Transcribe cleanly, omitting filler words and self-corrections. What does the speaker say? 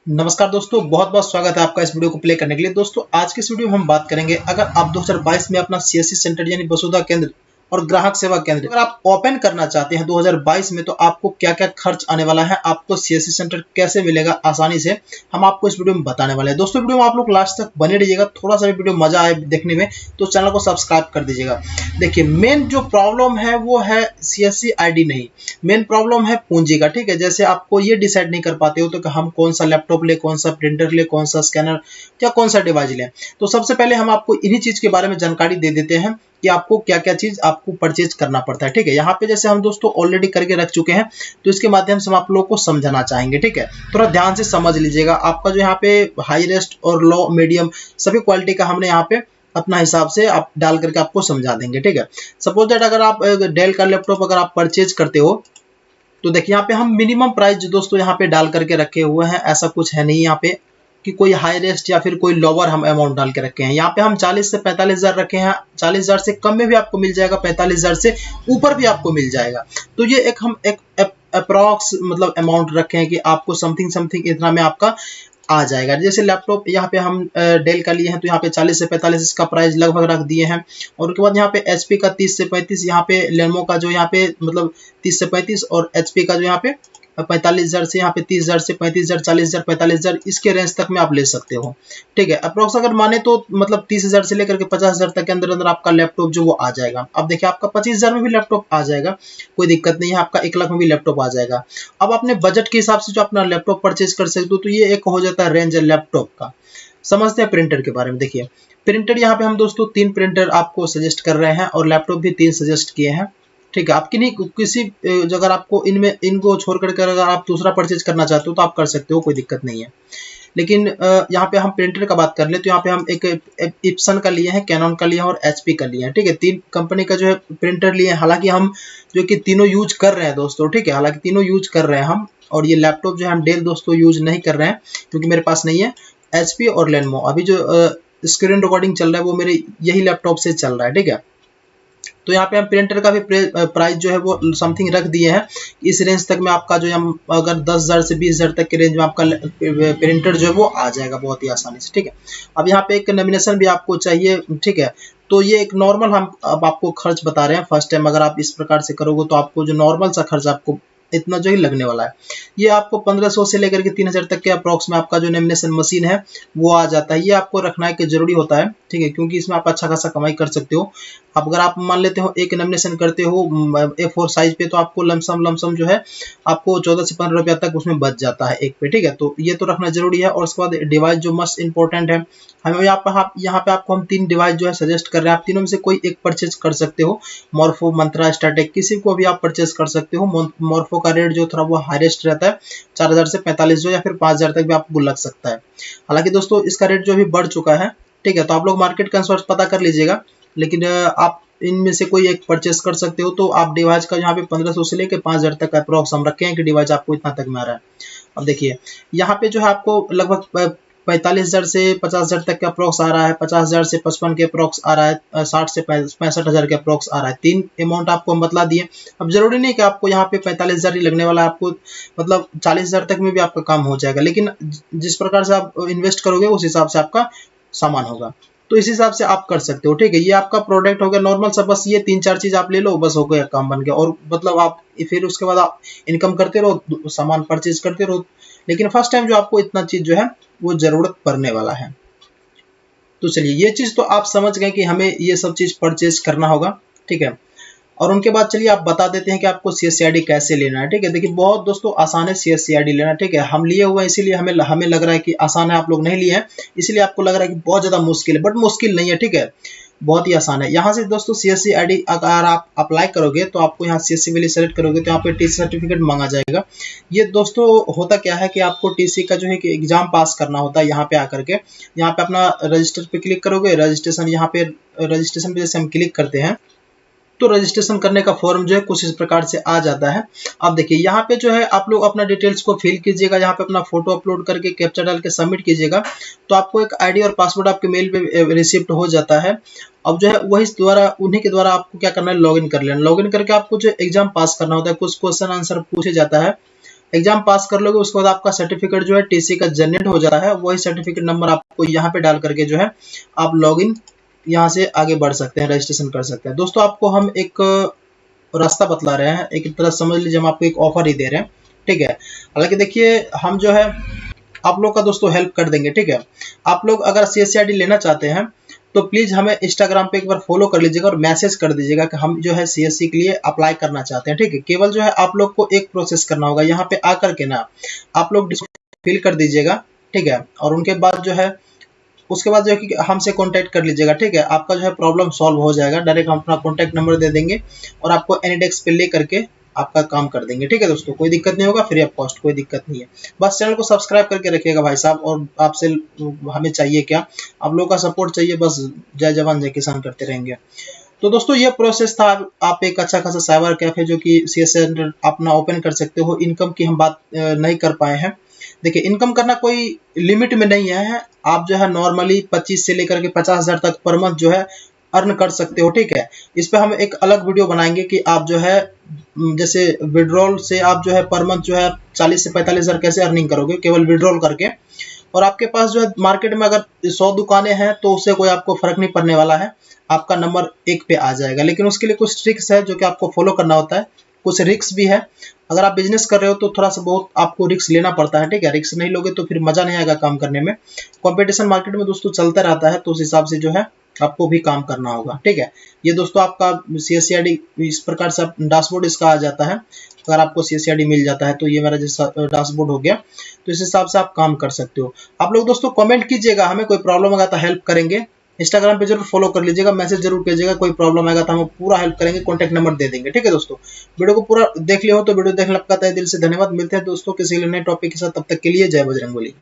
नमस्कार दोस्तों, बहुत बहुत स्वागत है आपका इस वीडियो को प्ले करने के लिए। दोस्तों आज की इस वीडियो में हम बात करेंगे, अगर आप 2022 में अपना सीएससी सेंटर यानी वसुधा केंद्र और ग्राहक सेवा केंद्र अगर आप ओपन करना चाहते हैं 2022 में, तो आपको क्या क्या खर्च आने वाला है, आपको सीएससी सेंटर कैसे मिलेगा आसानी से, हम आपको इस वीडियो में बताने वाले हैं। दोस्तों वीडियो में आप लोग लास्ट तक बने रहिएगा, थोड़ा सा भी वीडियो मजा आए देखने में तो चैनल को सब्सक्राइब कर दीजिएगा। देखिए, मेन जो प्रॉब्लम है वो है सीएससी आईडी नहीं, मेन प्रॉब्लम है पूंजी का। ठीक है, जैसे आपको ये डिसाइड नहीं कर पाते हो तो कि हम कौन सा लैपटॉप ले, कौन सा प्रिंटर ले, कौन सा स्कैनर या कौन सा डिवाइस ले। तो सबसे पहले हम आपको इन्हीं चीज के बारे में जानकारी दे देते हैं कि आपको क्या क्या चीज आपको परचेज करना पड़ता है। ठीक है, यहाँ पे जैसे हम दोस्तों ऑलरेडी करके रख चुके हैं, तो इसके माध्यम से हम आप लोगों को समझाना चाहेंगे। ठीक है, थोड़ा ध्यान से समझ लीजिएगा। आपका जो यहाँ पे हाई रेस्ट और लो मीडियम सभी क्वालिटी का हमने यहाँ पे अपना हिसाब से आप डाल करके आपको समझा देंगे। ठीक है, सपोज दैट अगर आप डेल का लैपटॉप अगर आप परचेज करते हो तो देखिए यहाँ पे हम मिनिमम प्राइस दोस्तों यहाँ पे डाल करके रखे हुए हैं। ऐसा कुछ है नहीं यहाँ पे कि कोई हाई रेस्ट या फिर कोई लोअर हम अमाउंट डाल के रखे हैं। यहाँ पे हम 40 से 45,000 रखे हैं। 40,000 से कम में भी आपको मिल जाएगा, 45,000 से ऊपर भी आपको मिल जाएगा। तो ये एक अप्रॉक्स मतलब अमाउंट रखे हैं कि आपको समथिंग इतना में आपका आ जाएगा। जैसे लैपटॉप यहाँ पे हम डेल का लिए हैं तो यहाँ पे 40 से 45 इसका प्राइस लगभग रख दिए हैं। और उसके बाद यहाँ पे एचपी का 30 से 35, यहाँ पे लेनोवो का जो यहाँ पे मतलब 30 से 35 और एचपी का जो यहाँ पे 45,000 से यहाँ पे 30,000 से 35,000, 40,000, 45,000 इसके रेंज तक में आप ले सकते हो। ठीक है, अप्रोक्स अगर माने तो मतलब 30,000 से लेकर के 50,000 तक के अंदर अंदर आपका लैपटॉप जो वो आ जाएगा। अब देखिए आपका 25,000 में भी लैपटॉप आ जाएगा, कोई दिक्कत नहीं है। आपका 1 लाख में भी लैपटॉप आ जाएगा। अब अपने बजट के हिसाब से जो अपना लैपटॉप परचेज कर सकते हो, तो ये एक हो जाता है रेंज लैपटॉप का। समझते हैं प्रिंटर के बारे में। देखिए प्रिंटर यहाँ पे हम दोस्तों 3 प्रिंटर आपको सजेस्ट कर रहे हैं और लैपटॉप भी 3 सजेस्ट किए हैं। ठीक है, आपकी नहीं किसी अगर आपको इनमें इनको छोड़ कर अगर आप दूसरा परचेज करना चाहते हो तो आप कर सकते हो, कोई दिक्कत नहीं है। लेकिन यहाँ पे हम प्रिंटर का बात कर ले तो यहाँ पे हम एक इप्सन का लिए हैं, कैनन का लिए हैं और एचपी का लिए हैं। ठीक है, 3 कंपनी का जो है प्रिंटर लिए हैं। हालांकि हम जो कि तीनों यूज कर रहे हैं दोस्तों। ठीक है, हालांकि तीनों यूज कर रहे हैं हम। और ये लैपटॉप जो है हम डेल दोस्तों यूज नहीं कर रहे हैं क्योंकि मेरे पास नहीं है। एचपी और लेनोवो अभी जो स्क्रीन रिकॉर्डिंग चल रहा है वो मेरे यही लैपटॉप से चल रहा है। ठीक है, तो यहाँ पे हम प्रिंटर का भी प्राइस जो है वो समथिंग रख दिए हैं। इस रेंज तक में आपका जो है हम अगर 10,000 से 20,000 तक के रेंज में आपका प्रिंटर जो है वो आ जाएगा बहुत ही आसानी से। ठीक है, अब यहाँ पे एक नॉमिनेशन भी आपको चाहिए। ठीक है, तो ये एक नॉर्मल हम अब आपको खर्च बता रहे हैं। फर्स्ट टाइम अगर आप इस प्रकार से करोगे तो आपको जो नॉर्मल सा खर्च आपको इतना जो ही लगने वाला है, ये आपको 1500 से लेकर के 3,000 तक के अप्रॉक्स में आपका जो लेमिनेशन मशीन है वो आ जाता है। ये आपको रखना है कि जरूरी होता है। ठीक है, क्योंकि इसमें आप अच्छा खासा कमाई कर सकते हो। अब अगर आप मान लेते हो एक लेमिनेशन करते हो A4 साइज पे, तो आपको लमसम जो है आपको 14 से 15 रुपया तक उसमें बच जाता है एक पे। ठीक है, तो ये तो रखना जरूरी है। और उसके बाद डिवाइस जो मस्ट इंपॉर्टेंट है, हमें यहाँ पे आपको हम 3 डिवाइस जो है सजेस्ट कर रहे हैं। आप तीनों में से कोई एक परचेज कर सकते हो। मॉर्फो, मंत्रा, स्टार्टेक, किसी को भी आप परचेज कर सकते हो। मॉर्फो का रेट जो थोड़ा वो हाईएस्ट रहता है, 4,000 से 45,000 या फिर 5,000 तक भी आपको लग सकता है। हालांकि दोस्तों इसका रेट जो अभी बढ़ चुका है। ठीक है, तो आप लोग मार्केट कंसर्ट पता कर लीजिएगा। लेकिन आप इनमें से कोई एक परचेस कर सकते हो। तो आप डिवाइस का यहाँ पे 1500 से लेकर 5,000 तक अप्रॉक्स हम रखे हैं कि डिवाइस आपको इतना तक में आ रहा है। अब देखिए यहाँ पे जो है आपको लगभग 45,000 से 50,000 तक के अप्रॉक्स आ रहा है, 50,000 से 55 के अप्रॉक्स आ रहा है, 60 से 65,000 के अप्रॉक्स आ रहा है। 3 अमाउंट आपको हम बतला दिए। अब जरूरी नहीं कि आपको यहाँ पे 45,000 ही लगने वाला है, आपको मतलब 40,000 तक में भी आपका काम हो जाएगा। लेकिन जिस प्रकार से आप इन्वेस्ट करोगे उस हिसाब से आपका सामान होगा, तो इस हिसाब से आप कर सकते हो। ठीक है, ये आपका प्रोडक्ट हो गया नॉर्मल सा। बस ये 3-4 चीज आप ले लो, बस हो गया, काम बन गया। और मतलब आप फिर उसके बाद आप इनकम करते रहो, सामान परचेज करते रहो। लेकिन फर्स्ट टाइम जो आपको इतना चीज जो है वो जरूरत पड़ने वाला है। तो चलिए ये चीज तो आप समझ गए कि हमें ये सब चीज परचेज करना होगा। ठीक है, और उनके बाद चलिए आप बता देते हैं कि आपको सीएससी आईडी कैसे लेना है। ठीक है, देखिए बहुत दोस्तों आसान है सीएससी आईडी लेना। ठीक है, हम लिए हुए हैं इसीलिए हमें लग रहा है कि आसान है, आप लोग नहीं लिए हैं इसलिए आपको लग रहा है कि बहुत ज्यादा मुश्किल है, बट मुश्किल नहीं है। ठीक है, बहुत ही आसान है। यहाँ से दोस्तों सीएससी आईडी अगर आप अप्लाई करोगे तो आपको यहाँ सीएससी वैल्यू सेलेक्ट करोगे तो यहाँ पे टीसी सर्टिफिकेट मांगा जाएगा। ये दोस्तों होता क्या है कि आपको टीसी का जो है कि एग्जाम पास करना होता है। यहाँ पे आकर के यहाँ पे अपना रजिस्टर पे क्लिक करोगे, रजिस्ट्रेशन यहाँ पे रजिस्ट्रेशन पे जैसे हम क्लिक करते हैं तो रजिस्ट्रेशन करने का फॉर्म जो है कुछ इस प्रकार से आ जाता है। अब देखिए यहाँ पे जो है आप लोग अपना डिटेल्स को फिल कीजिएगा, यहाँ पे अपना फोटो अपलोड करके कैप्चा डाल के सबमिट कीजिएगा तो आपको एक आईडी और पासवर्ड आपके मेल पे रिसिप्ट हो जाता है। अब जो है वही द्वारा उन्हीं के द्वारा आपको क्या करना है, लॉगिन कर लेना। लॉगिन करके आपको जो एग्जाम पास करना होता है, कुछ क्वेश्चन आंसर पूछे जाता है एग्जाम पास कर लोगे उसके बाद आपका सर्टिफिकेट जो है टीसी का जनरेट हो जाता है। वही सर्टिफिकेट नंबर आपको यहाँ पे डाल करके जो है आप लॉगिन यहाँ से आगे बढ़ सकते हैं, रजिस्ट्रेशन कर सकते हैं। दोस्तों आपको हम एक रास्ता बतला रहे हैं, एक तरह समझ लीजिए हम आपको एक ऑफर ही दे रहे हैं, ठीक है। हालांकि देखिए हम जो है आप लोग का दोस्तों हेल्प कर देंगे, ठीक है। आप लोग अगर CSC लेना चाहते हैं तो प्लीज हमें इंस्टाग्राम पे एक बार फॉलो कर लीजिएगा और मैसेज कर दीजिएगा कि हम जो है CSC के लिए अप्लाई करना चाहते हैं, ठीक है। केवल जो है आप लोग को एक प्रोसेस करना होगा, यहाँ पे आकर के ना आप लोग फिल कर दीजिएगा, ठीक है। और उनके बाद जो है उसके बाद जो है कि हमसे कांटेक्ट कर लीजिएगा, ठीक है। आपका जो है प्रॉब्लम सॉल्व हो जाएगा। डायरेक्ट हम अपना कांटेक्ट नंबर दे देंगे और आपको एनीडेस्क पे ले करके आपका काम कर देंगे, ठीक है दोस्तों। कोई दिक्कत नहीं होगा, फ्री ऑफ कॉस्ट, कोई दिक्कत नहीं है। बस चैनल को सब्सक्राइब करके रखिएगा भाई साहब। और आपसे हमें चाहिए क्या, आप लोगों का सपोर्ट चाहिए, बस जय जवान जय किसान करते रहेंगे। तो दोस्तों ये प्रोसेस था। आप एक अच्छा खासा साइबर कैफे जो कि CSC सेंटर अपना ओपन कर सकते हो। इनकम की हम बात नहीं कर पाए हैं। देखिए इनकम करना कोई लिमिट में नहीं है, आप जो है नॉर्मली 25 से लेकर के 50,000 तक पर मंथ जो है अर्न कर सकते हो, ठीक है। इस पे हम एक अलग वीडियो बनाएंगे कि आप जो है जैसे विड्रॉल से आप जो है पर मंथ जो है 40 से 45,000 कैसे अर्निंग करोगे केवल विड्रॉल करके। और आपके पास जो है मार्केट में अगर 100 दुकानें हैं तो उससे कोई आपको फर्क नहीं पड़ने वाला है, आपका नंबर 1 पे आ जाएगा। लेकिन उसके लिए कुछ ट्रिक्स है जो कि आपको फॉलो करना होता है, कुछ रिस्क भी है। अगर आप बिजनेस कर रहे हो तो थोड़ा सा बहुत आपको रिस्क लेना पड़ता है, ठीक है। रिस्क नहीं लोगे तो फिर मजा नहीं आएगा काम करने में। कंपटीशन मार्केट में दोस्तों चलता रहता है, तो उस हिसाब से जो है आपको भी काम करना होगा, ठीक है। ये दोस्तों आपका CSC इस प्रकार से डैशबोर्ड इसका आ जाता है। अगर आपको CSC मिल जाता है तो ये मेरा जैसा डैशबोर्ड हो गया, तो इस हिसाब से आप काम कर सकते हो। आप लोग दोस्तों कमेंट कीजिएगा, हमें कोई प्रॉब्लम आएगा तो हेल्प करेंगे। इंस्टाग्राम पे जरूर फॉलो कर लीजिएगा, मैसेज जरूर कीजिएगा, कोई प्रॉब्लम आएगा तो हम पूरा हेल्प करेंगे, कॉन्टैक्ट नंबर दे देंगे, ठीक है दोस्तों। वीडियो को पूरा देख लिया हो तो वीडियो देखने का तहे दिल से धन्यवाद। मिलते हैं दोस्तों किसी नए टॉपिक के साथ, तब तक के लिए जय बजरंगबली।